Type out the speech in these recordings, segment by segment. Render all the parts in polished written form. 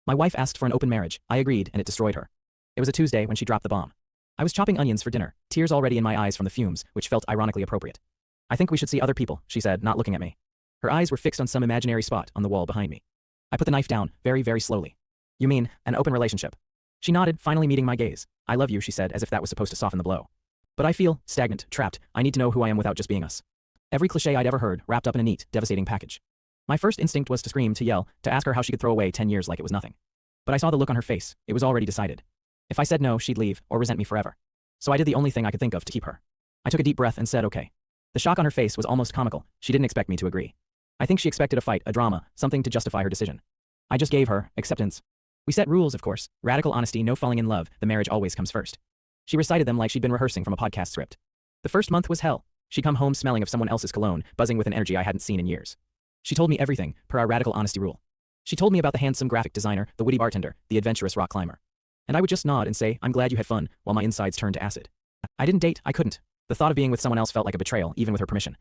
My wife asked for an open marriage, I agreed, and it destroyed her. It was a Tuesday when she dropped the bomb. I was chopping onions for dinner, tears already in my eyes from the fumes, which felt ironically appropriate. I think we should see other people, she said, not looking at me. Her eyes were fixed on some imaginary spot on the wall behind me. I put the knife down, very, very slowly. You mean, an open relationship? She nodded, finally meeting my gaze. I love you, she said, as if that was supposed to soften the blow. But I feel stagnant, trapped. I need to know who I am without just being us. Every cliché I'd ever heard, wrapped up in a neat, devastating package. My first instinct was to scream, to yell, to ask her how she could throw away 10 years like it was nothing. But I saw the look on her face. It was already decided. If I said no, she'd leave, or resent me forever. So I did the only thing I could think of to keep her. I took a deep breath and said okay. The shock on her face was almost comical. She didn't expect me to agree. I think she expected a fight, a drama, something to justify her decision. I just gave her acceptance. We set rules, of course. Radical honesty, no falling in love, the marriage always comes first. She recited them like she'd been rehearsing from a podcast script. The first month was hell. She'd come home smelling of someone else's cologne, buzzing with an energy I hadn't seen in years. She told me everything, per our radical honesty rule. She told me about the handsome graphic designer, the witty bartender, the adventurous rock climber. And I would just nod and say, I'm glad you had fun, while my insides turned to acid. I didn't date, I couldn't. The thought of being with someone else felt like a betrayal, even with her permission.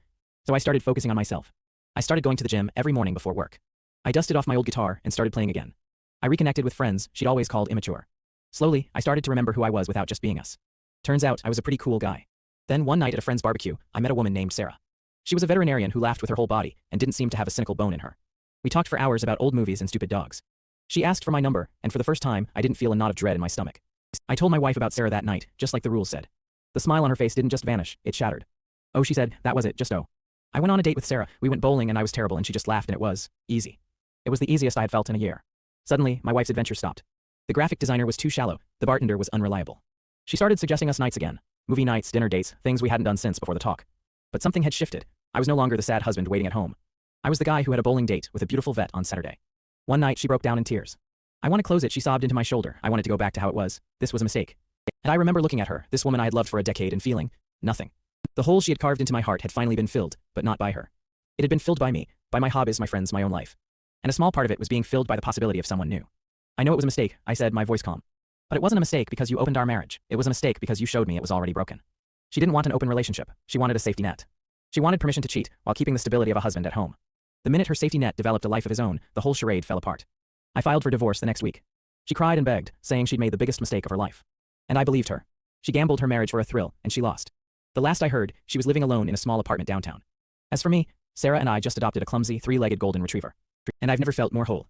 So I started focusing on myself. I started going to the gym every morning before work. I dusted off my old guitar and started playing again. I reconnected with friends she'd always called immature. Slowly, I started to remember who I was without just being us. Turns out, I was a pretty cool guy. Then one night at a friend's barbecue, I met a woman named Sarah. She was a veterinarian who laughed with her whole body and didn't seem to have a cynical bone in her. We talked for hours about old movies and stupid dogs. She asked for my number, and for the first time, I didn't feel a knot of dread in my stomach. I told my wife about Sarah that night, just like the rules said. The smile on her face didn't just vanish, it shattered. Oh, she said, that was it, just oh. I went on a date with Sarah, we went bowling and I was terrible and she just laughed and it was easy. It was the easiest I had felt in a year. Suddenly, my wife's adventure stopped. The graphic designer was too shallow, the bartender was unreliable. She started suggesting us nights again. Movie nights, dinner dates, things we hadn't done since before the talk. But something had shifted. I was no longer the sad husband waiting at home. I was the guy who had a bowling date with a beautiful vet on Saturday. One night, she broke down in tears. I want to close it, she sobbed into my shoulder. I wanted to go back to how it was. This was a mistake. And I remember looking at her, this woman I had loved for a decade, and feeling nothing. The hole she had carved into my heart had finally been filled, but not by her. It had been filled by me, by my hobbies, my friends, my own life. And a small part of it was being filled by the possibility of someone new. I know it was a mistake, I said, my voice calm. But it wasn't a mistake because you opened our marriage. It was a mistake because you showed me it was already broken. She didn't want an open relationship. She wanted a safety net. She wanted permission to cheat, while keeping the stability of a husband at home. The minute her safety net developed a life of his own, the whole charade fell apart. I filed for divorce the next week. She cried and begged, saying she'd made the biggest mistake of her life. And I believed her. She gambled her marriage for a thrill, and she lost. The last I heard, she was living alone in a small apartment downtown. As for me, Sarah and I just adopted a clumsy, three-legged golden retriever. And I've never felt more whole.